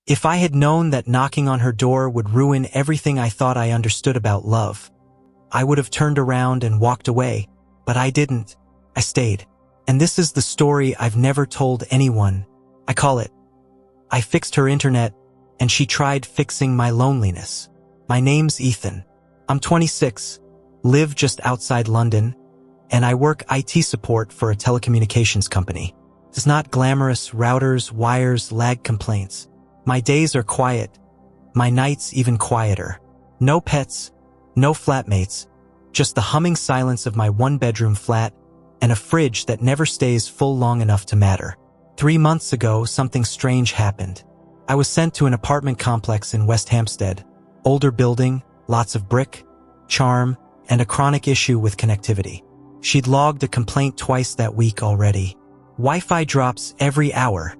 If I had known that knocking on her door would ruin everything I thought I understood about love, I would have turned around and walked away, but I didn't. I stayed. And this is the story I've never told anyone. I call it, I fixed her internet, and she tried fixing my loneliness. My name's Ethan. I'm 26, live just outside London, and I work IT support for a telecommunications company. It's not glamorous, routers, wires, lag complaints. My days are quiet, my nights even quieter. No pets, no flatmates, just the humming silence of my one-bedroom flat and a fridge that never stays full long enough to matter. 3 months ago, something strange happened. I was sent to an apartment complex in West Hampstead. Older building, lots of brick, charm, and a chronic issue with connectivity. She'd logged a complaint twice that week already. Wi-Fi drops every hour,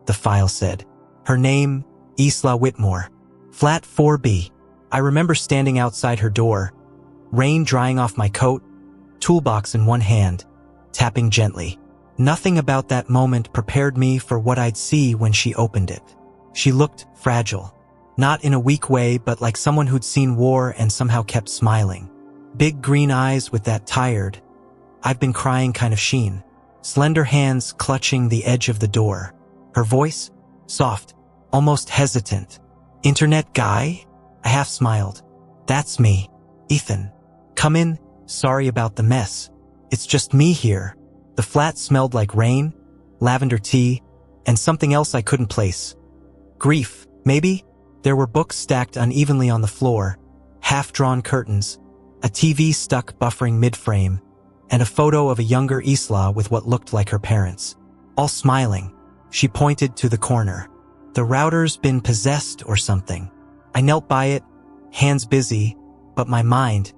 the file said. Her name, Isla Whitmore. Flat 4B. I remember standing outside her door, rain drying off my coat, toolbox in one hand, tapping gently. Nothing about that moment prepared me for what I'd see when she opened it. She looked fragile. Not in a weak way, but like someone who'd seen war and somehow kept smiling. Big green eyes with that tired, I've been crying kind of sheen. Slender hands clutching the edge of the door. Her voice, soft, almost hesitant. Internet guy? I half smiled. That's me, Ethan. Come in, sorry about the mess. It's just me here. The flat smelled like rain, lavender tea, and something else I couldn't place. Grief, maybe? There were books stacked unevenly on the floor, half-drawn curtains, a TV stuck buffering mid-frame, and a photo of a younger Isla with what looked like her parents. All smiling. She pointed to the corner. The router's been possessed or something. I knelt by it, hands busy, but my mind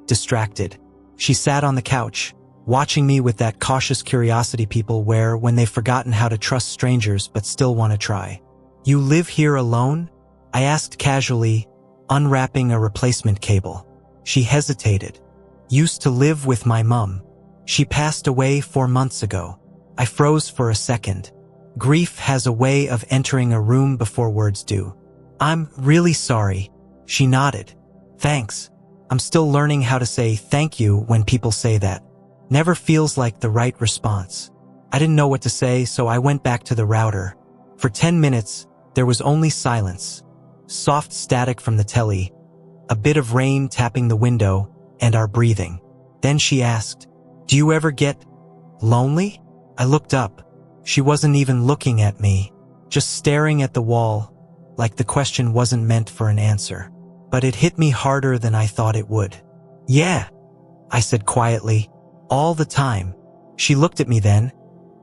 distracted. She sat on the couch, watching me with that cautious curiosity people wear when they've forgotten how to trust strangers but still want to try. You live here alone? I asked casually, unwrapping a replacement cable. She hesitated. Used to live with my mum. She passed away 4 months ago. I froze for a second. Grief has a way of entering a room before words do. I'm really sorry. She nodded. Thanks. I'm still learning how to say thank you when people say that. Never feels like the right response. I didn't know what to say, so I went back to the router. For 10 minutes, there was only silence. Soft static from the telly, a bit of rain tapping the window, and our breathing. Then she asked, "Do you ever get lonely?" I looked up. She wasn't even looking at me, just staring at the wall, like the question wasn't meant for an answer. But it hit me harder than I thought it would. "Yeah," I said quietly, "all the time." She looked at me then,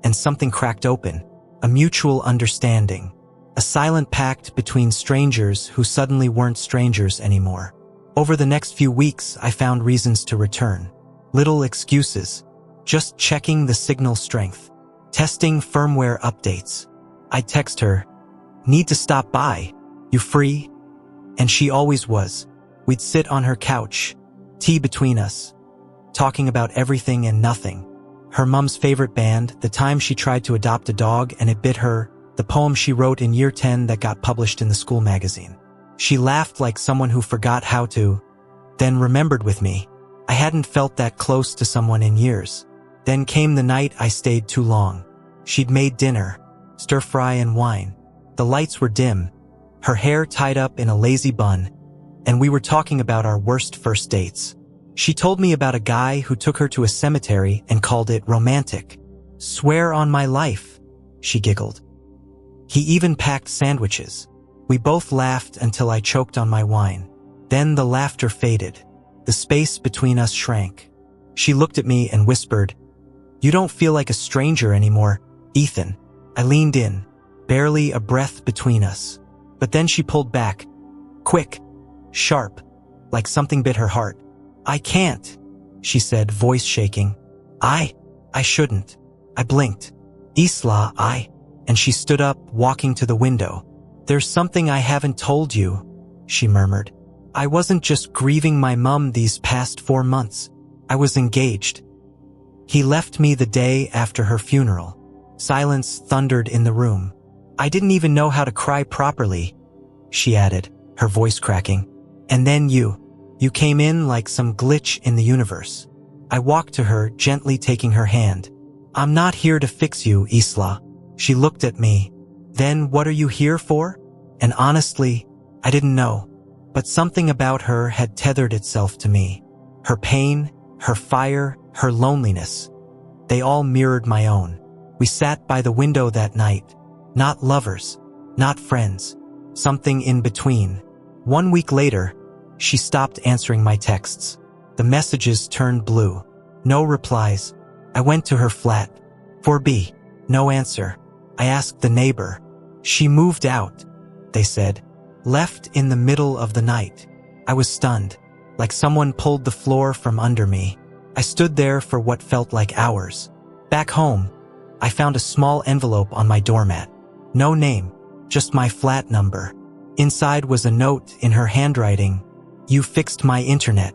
and something cracked open, a mutual understanding. A silent pact between strangers who suddenly weren't strangers anymore. Over the next few weeks, I found reasons to return. Little excuses. Just checking the signal strength. Testing firmware updates. I'd text her, "Need to stop by. You free?" And she always was. We'd sit on her couch, tea between us, talking about everything and nothing. Her mum's favorite band, the time she tried to adopt a dog and it bit her, the poem she wrote in year 10 that got published in the school magazine. She laughed like someone who forgot how to, then remembered with me. I hadn't felt that close to someone in years. Then came the night I stayed too long. She'd made dinner, stir-fry and wine. The lights were dim, her hair tied up in a lazy bun, and we were talking about our worst first dates. She told me about a guy who took her to a cemetery and called it romantic. "Swear on my life," she giggled. He even packed sandwiches. We both laughed until I choked on my wine. Then the laughter faded. The space between us shrank. She looked at me and whispered, "You don't feel like a stranger anymore, Ethan." I leaned in, barely a breath between us. But then she pulled back, quick, sharp, like something bit her heart. "I can't," she said, voice shaking. I shouldn't." I blinked. "Isla, and she stood up, walking to the window. "There's something I haven't told you," she murmured. "I wasn't just grieving my mum these past 4 months. I was engaged. He left me the day after her funeral." Silence thundered in the room. I didn't even know how to cry properly," she added, her voice cracking. "And then you came in like some glitch in the universe." I walked to her, gently taking her hand. "I'm not here to fix you, Isla." She looked at me. "Then what are you here for?" And honestly, I didn't know. But something about her had tethered itself to me. Her pain, her fire, her loneliness. They all mirrored my own. We sat by the window that night. Not lovers, not friends. Something in between. 1 week later, she stopped answering my texts. The messages turned blue. No replies. I went to her flat. 4B. No answer. I asked the neighbor. "She moved out," they said. "Left in the middle of the night." I was stunned, like someone pulled the floor from under me. I stood there for what felt like hours. Back home, I found a small envelope on my doormat. No name, just my flat number. Inside was a note in her handwriting. "You fixed my internet,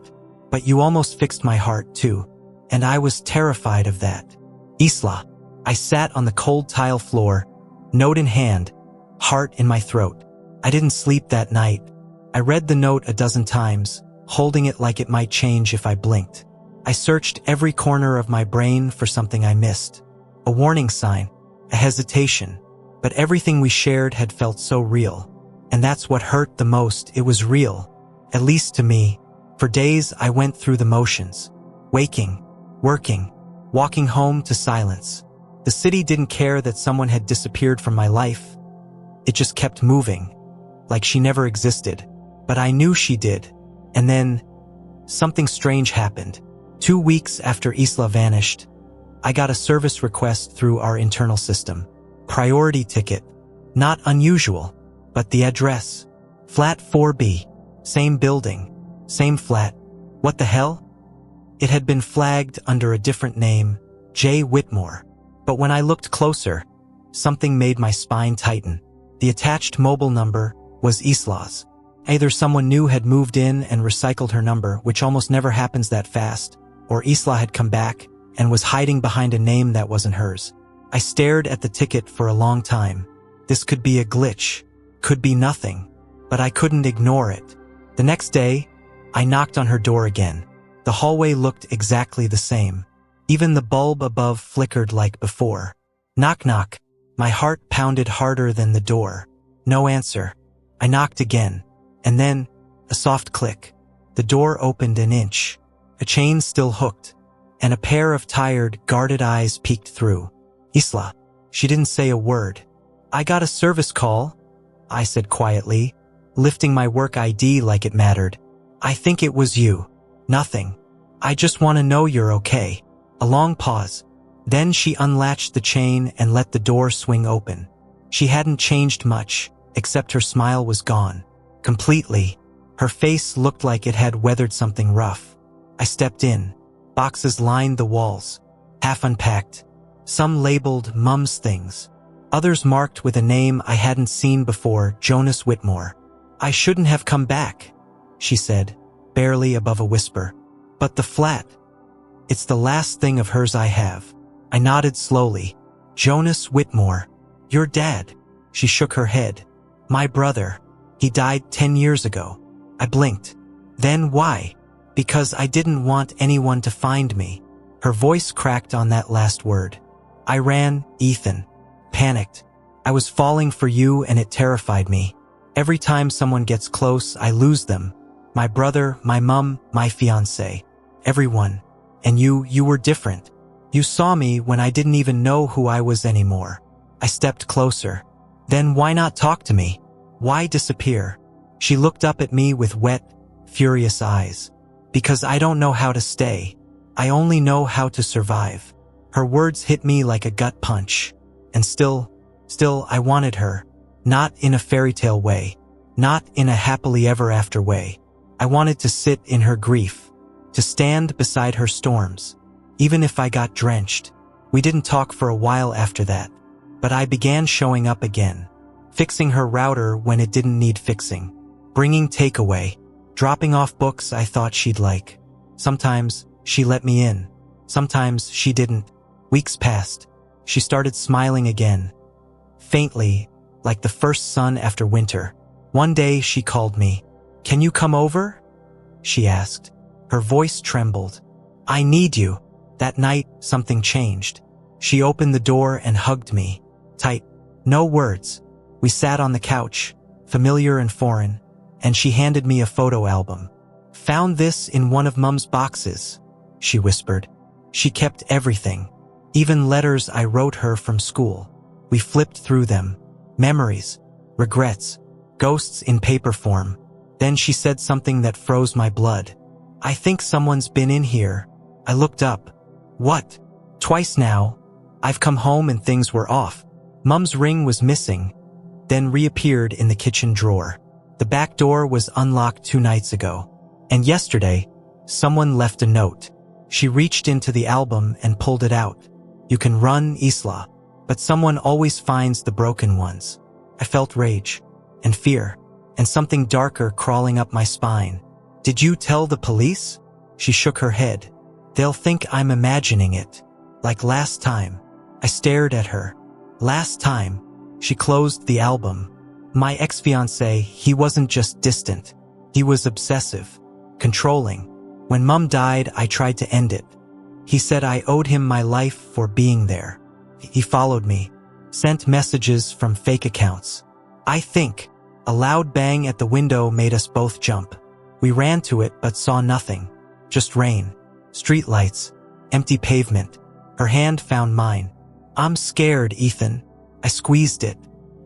but you almost fixed my heart too." And I was terrified of that. Isla. I sat on the cold tile floor, note in hand, heart in my throat. I didn't sleep that night. I read the note a dozen times, holding it like it might change if I blinked. I searched every corner of my brain for something I missed. A warning sign, a hesitation. But everything we shared had felt so real. And that's what hurt the most. It was real. At least to me. For days I went through the motions. Waking, working, walking home to silence. The city didn't care that someone had disappeared from my life. It just kept moving, like she never existed. But I knew she did. And then, something strange happened. 2 weeks after Isla vanished, I got a service request through our internal system. Priority ticket. Not unusual, but the address. Flat 4B. Same building. Same flat. What the hell? It had been flagged under a different name, J. Whitmore. But when I looked closer, something made my spine tighten. The attached mobile number was Isla's. Either someone new had moved in and recycled her number, which almost never happens that fast, or Isla had come back and was hiding behind a name that wasn't hers. I stared at the ticket for a long time. This could be a glitch, could be nothing, but I couldn't ignore it. The next day, I knocked on her door again. The hallway looked exactly the same. Even the bulb above flickered like before. Knock knock. My heart pounded harder than the door. No answer. I knocked again. And then, a soft click. The door opened an inch. A chain still hooked. And a pair of tired, guarded eyes peeked through. Isla. She didn't say a word. "I got a service call," I said quietly, lifting my work ID like it mattered. "I think it was you." "Nothing. I just want to know you're okay." A long pause. Then she unlatched the chain and let the door swing open. She hadn't changed much, except her smile was gone. Completely. Her face looked like it had weathered something rough. I stepped in. Boxes lined the walls, half unpacked. Some labeled Mum's things. Others marked with a name I hadn't seen before, Jonas Whitmore. "I shouldn't have come back," she said, barely above a whisper. "But the flat. It's the last thing of hers I have." I nodded slowly. "Jonas Whitmore. Your dad." She shook her head. "My brother. He died 10 years ago." I blinked. "Then why?" "Because I didn't want anyone to find me." Her voice cracked on that last word. "I ran, Ethan. Panicked. I was falling for you and it terrified me. Every time someone gets close, I lose them. My brother, my mum, my fiancé. Everyone. And you were different. You saw me when I didn't even know who I was anymore." I stepped closer. "Then why not talk to me? Why disappear?" She looked up at me with wet, furious eyes. "Because I don't know how to stay. I only know how to survive." Her words hit me like a gut punch. And still, I wanted her. Not in a fairy tale way. Not in a happily ever after way. I wanted to sit in her grief. To stand beside her storms. Even if I got drenched. We didn't talk for a while after that. But I began showing up again. Fixing her router when it didn't need fixing. Bringing takeaway. Dropping off books I thought she'd like. Sometimes she let me in. Sometimes she didn't. Weeks passed. She started smiling again. Faintly, like the first sun after winter. One day she called me. "Can you come over?" she asked. Her voice trembled. "I need you." That night, something changed. She opened the door and hugged me. Tight. No words. We sat on the couch, familiar and foreign, and she handed me a photo album. "Found this in one of Mum's boxes," she whispered. She kept everything, even letters I wrote her from school. We flipped through them. Memories, regrets, ghosts in paper form. Then she said something that froze my blood. "I think someone's been in here." I looked up. "What?" "Twice now. I've come home and things were off. Mum's ring was missing, then reappeared in the kitchen drawer. The back door was unlocked 2 nights ago. And yesterday, someone left a note." She reached into the album and pulled it out. "You can run, Isla, but someone always finds the broken ones." I felt rage and fear and something darker crawling up my spine. "Did you tell the police?" She shook her head. "They'll think I'm imagining it. Like last time." I stared at her. "Last time?" She closed the album. "My ex-fiancé, he wasn't just distant. He was obsessive, controlling. When Mum died, I tried to end it. He said I owed him my life for being there. He followed me, sent messages from fake accounts. I think." A loud bang at the window made us both jump. We ran to it but saw nothing. Just rain, streetlights, empty pavement. Her hand found mine. "I'm scared, Ethan." I squeezed it.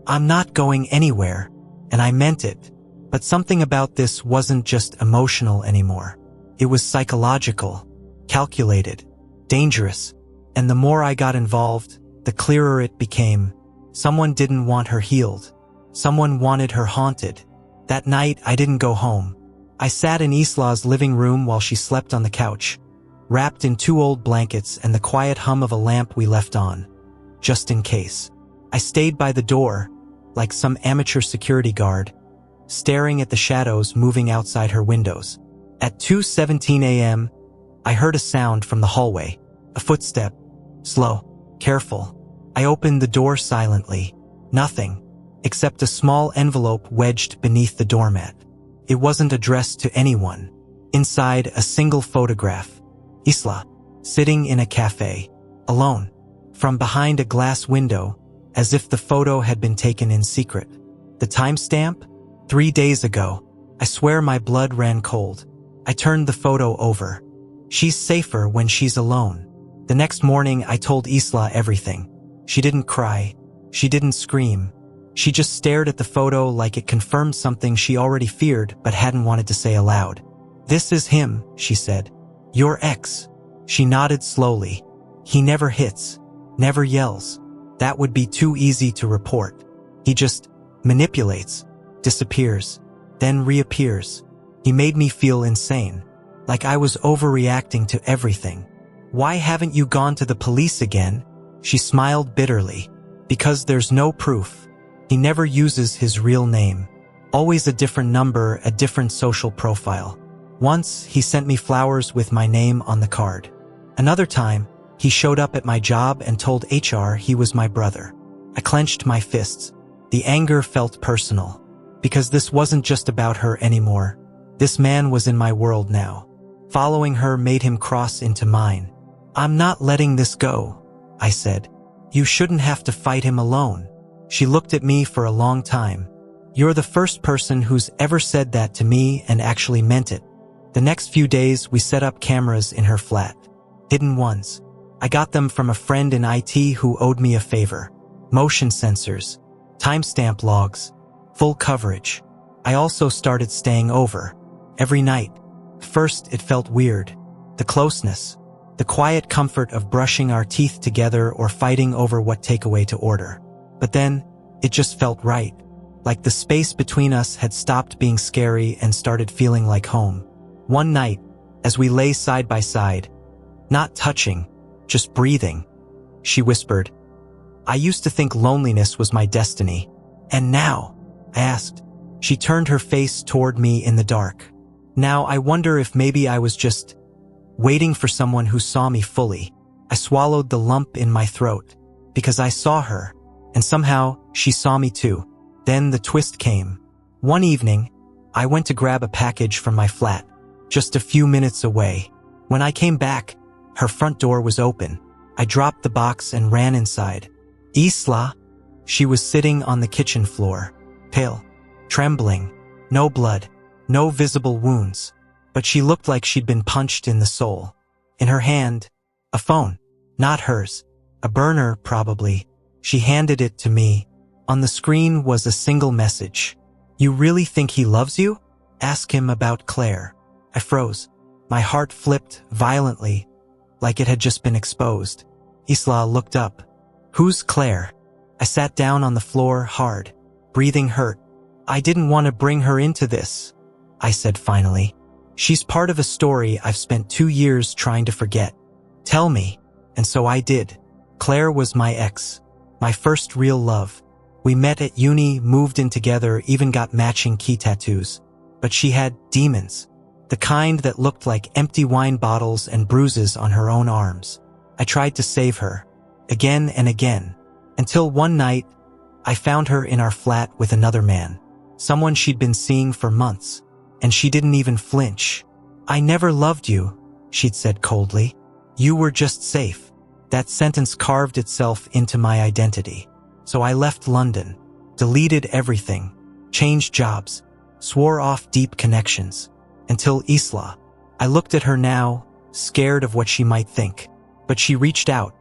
"I'm not going anywhere." And I meant it. But something about this wasn't just emotional anymore. It was psychological, calculated, dangerous. And the more I got involved, the clearer it became. Someone didn't want her healed. Someone wanted her haunted. That night, I didn't go home. I sat in Isla's living room while she slept on the couch, wrapped in 2 old blankets and the quiet hum of a lamp we left on, just in case. I stayed by the door, like some amateur security guard, staring at the shadows moving outside her windows. At 2:17 a.m., I heard a sound from the hallway, a footstep, slow, careful. I opened the door silently. Nothing, except a small envelope wedged beneath the doormat. It wasn't addressed to anyone. Inside, a single photograph. Isla, sitting in a cafe, alone, from behind a glass window, as if the photo had been taken in secret. The timestamp? 3 days ago. I swear my blood ran cold. I turned the photo over. She's safer when she's alone. The next morning, I told Isla everything. She didn't cry. She didn't scream. She just stared at the photo like it confirmed something she already feared but hadn't wanted to say aloud. "This is him," she said. "Your ex." She nodded slowly. "He never hits, never yells. That would be too easy to report. He just manipulates, disappears, then reappears. He made me feel insane, like I was overreacting to everything." "Why haven't you gone to the police again?" She smiled bitterly. "Because there's no proof. He never uses his real name. Always a different number, a different social profile. Once, he sent me flowers with my name on the card. Another time, he showed up at my job and told HR he was my brother." I clenched my fists. The anger felt personal. Because this wasn't just about her anymore. This man was in my world now. Following her made him cross into mine. "I'm not letting this go," I said. "You shouldn't have to fight him alone." She looked at me for a long time. "You're the first person who's ever said that to me and actually meant it." The next few days, we set up cameras in her flat. Hidden ones. I got them from a friend in IT who owed me a favor. Motion sensors, timestamp logs, full coverage. I also started staying over. Every night. First, it felt weird. The closeness. The quiet comfort of brushing our teeth together or fighting over what takeaway to order. But then, it just felt right. Like the space between us had stopped being scary and started feeling like home. One night, as we lay side by side, not touching, just breathing, she whispered, "I used to think loneliness was my destiny. And now?" I asked. She turned her face toward me in the dark. "Now I wonder if maybe I was just waiting for someone who saw me fully." I swallowed the lump in my throat, because I saw her, And somehow, she saw me too. Then the twist came. One evening, I went to grab a package from my flat, just a few minutes away. When I came back, her front door was open. I dropped the box and ran inside. Isla. She was sitting on the kitchen floor, pale, trembling, no blood, no visible wounds, but she looked like she'd been punched in the soul. In her hand, a phone, not hers, a burner probably. She handed it to me. On the screen was a single message. "You really think he loves you? Ask him about Claire." I froze. My heart flipped violently, like it had just been exposed. Isla looked up. "Who's Claire?" I sat down on the floor hard, breathing hurt. "I didn't want to bring her into this," I said finally. "She's part of a story I've spent 2 years trying to forget. Tell me." And so I did. Claire was my ex, my first real love. We met at uni, moved in together, even got matching key tattoos. But she had demons, the kind that looked like empty wine bottles and bruises on her own arms. I tried to save her, again and again, until one night, I found her in our flat with another man, someone she'd been seeing for months, and she didn't even flinch. "I never loved you," she'd said coldly. "You were just safe." That sentence carved itself into my identity. So I left London, deleted everything, changed jobs, swore off deep connections, until Isla. I looked at her now, scared of what she might think. But she reached out,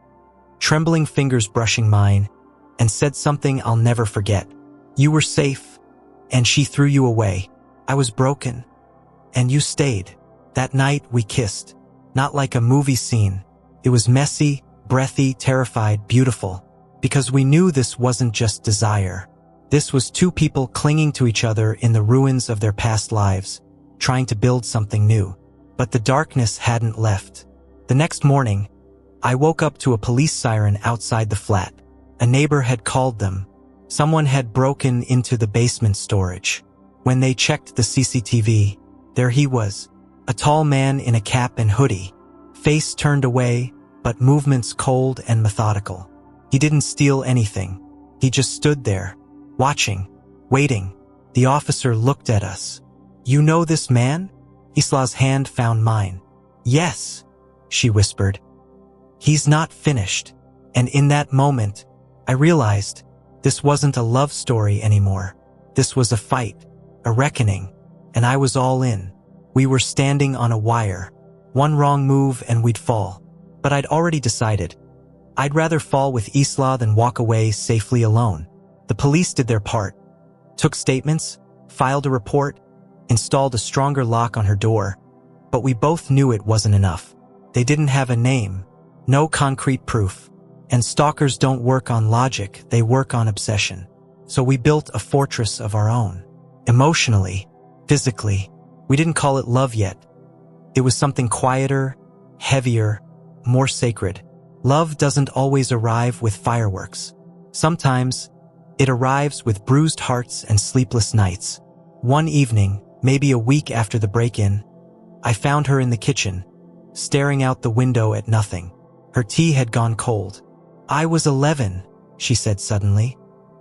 trembling fingers brushing mine, and said something I'll never forget. "You were safe, and she threw you away. I was broken, and you stayed." That night we kissed, not like a movie scene. It was messy, breathy, terrified, beautiful, because we knew this wasn't just desire. This was two people clinging to each other in the ruins of their past lives, trying to build something new. But the darkness hadn't left. The next morning, I woke up to a police siren outside the flat. A neighbor had called them. Someone had broken into the basement storage. When they checked the CCTV, there he was, a tall man in a cap and hoodie, face turned away, but movements cold and methodical. He didn't steal anything. He just stood there, watching, waiting. The officer looked at us. "You know this man?" Isla's hand found mine. "Yes," she whispered. "He's not finished." And in that moment, I realized this wasn't a love story anymore. This was a fight, a reckoning, and I was all in. We were standing on a wire. One wrong move and we'd fall. But I'd already decided. I'd rather fall with Isla than walk away safely alone. The police did their part, took statements, filed a report, installed a stronger lock on her door. But we both knew it wasn't enough. They didn't have a name, no concrete proof. And stalkers don't work on logic, they work on obsession. So we built a fortress of our own. Emotionally, physically, we didn't call it love yet. It was something quieter, heavier, more sacred. Love doesn't always arrive with fireworks. Sometimes, it arrives with bruised hearts and sleepless nights. One evening, maybe a week after the break-in, I found her in the kitchen, staring out the window at nothing. Her tea had gone cold. "I was 11, she said suddenly,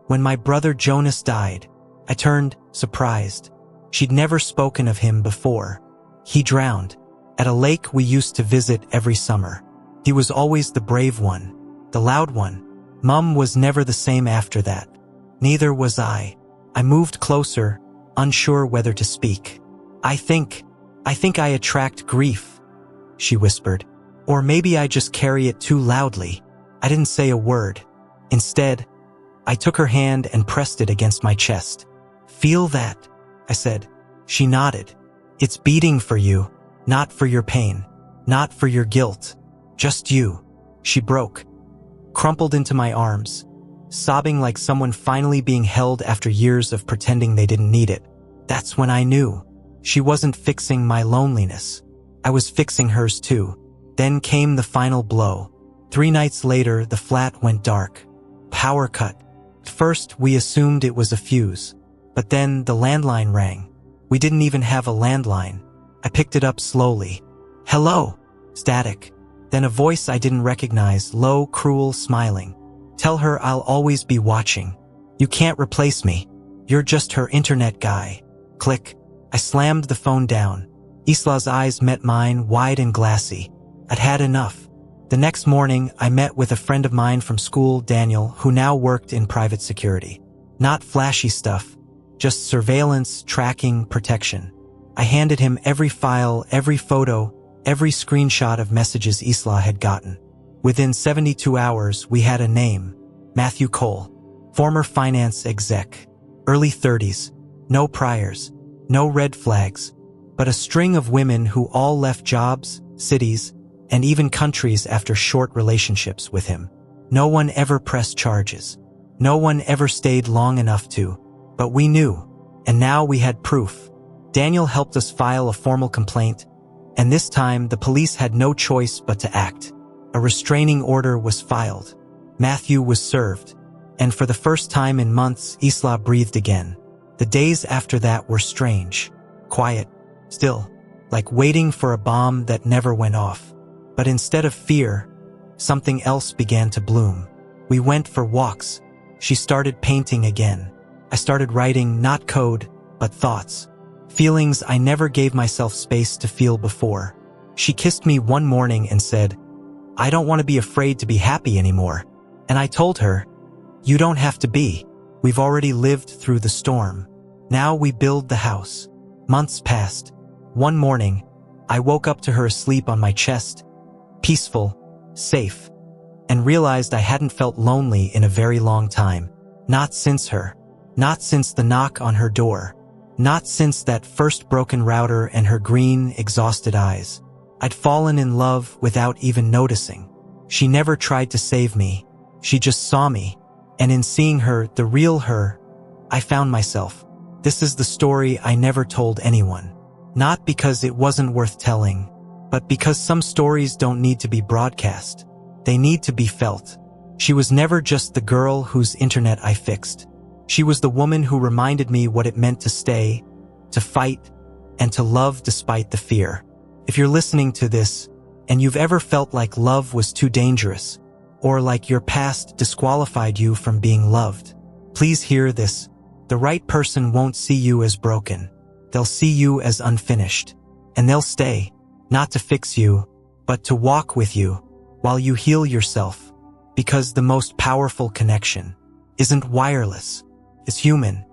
"when my brother Jonas died." I turned, surprised. She'd never spoken of him before. He drowned, at a lake we used to visit every summer. He was always the brave one, the loud one. Mum was never the same after that. Neither was I. I moved closer, unsure whether to speak. I think I attract grief," she whispered. "Or maybe I just carry it too loudly." I didn't say a word. Instead, I took her hand and pressed it against my chest. "Feel that?" I said. She nodded. "It's beating for you, not for your pain, not for your guilt, just you." She broke, crumpled into my arms, sobbing like someone finally being held after years of pretending they didn't need it. That's when I knew. She wasn't fixing my loneliness. I was fixing hers too. Then came the final blow. 3 nights later, the flat went dark. Power cut. First, we assumed it was a fuse. But then the landline rang. We didn't even have a landline. I picked it up slowly. "Hello." Static. Then a voice I didn't recognize, low, cruel, smiling. Tell her I'll always be watching. You can't replace me. You're just her internet guy. Click. I slammed the phone down. Isla's eyes met mine, wide and glassy. I'd had enough. The next morning, I met with a friend of mine from school, Daniel, who now worked in private security. Not flashy stuff, just surveillance, tracking, protection. I handed him every file, every photo, every screenshot of messages Isla had gotten. Within 72 hours, we had a name. Matthew Cole, former finance exec, early 30s, no priors, no red flags, but a string of women who all left jobs, cities, and even countries after short relationships with him. No one ever pressed charges. No one ever stayed long enough to, but we knew, and now we had proof. Daniel helped us file a formal complaint, and this time the police had no choice but to act. A restraining order was filed. Matthew was served, and for the first time in months, Isla breathed again. The days after that were strange, quiet, still, like waiting for a bomb that never went off. But instead of fear, something else began to bloom. We went for walks. She started painting again. I started writing not code, but thoughts. Feelings I never gave myself space to feel before. She kissed me one morning and said, "I don't want to be afraid to be happy anymore." And I told her, "You don't have to be. We've already lived through the storm. Now we build the house." Months passed. One morning, I woke up to her asleep on my chest, peaceful, safe, and realized I hadn't felt lonely in a very long time. Not since her. Not since the knock on her door. Not since that first broken router and her green, exhausted eyes. I'd fallen in love without even noticing. She never tried to save me. She just saw me. And in seeing her, the real her, I found myself. This is the story I never told anyone. Not because it wasn't worth telling, but because some stories don't need to be broadcast. They need to be felt. She was never just the girl whose internet I fixed. She was the woman who reminded me what it meant to stay, to fight, and to love despite the fear. If you're listening to this, and you've ever felt like love was too dangerous, or like your past disqualified you from being loved, please hear this. The right person won't see you as broken. They'll see you as unfinished. And they'll stay, not to fix you, but to walk with you while you heal yourself. Because the most powerful connection isn't wireless. It's human.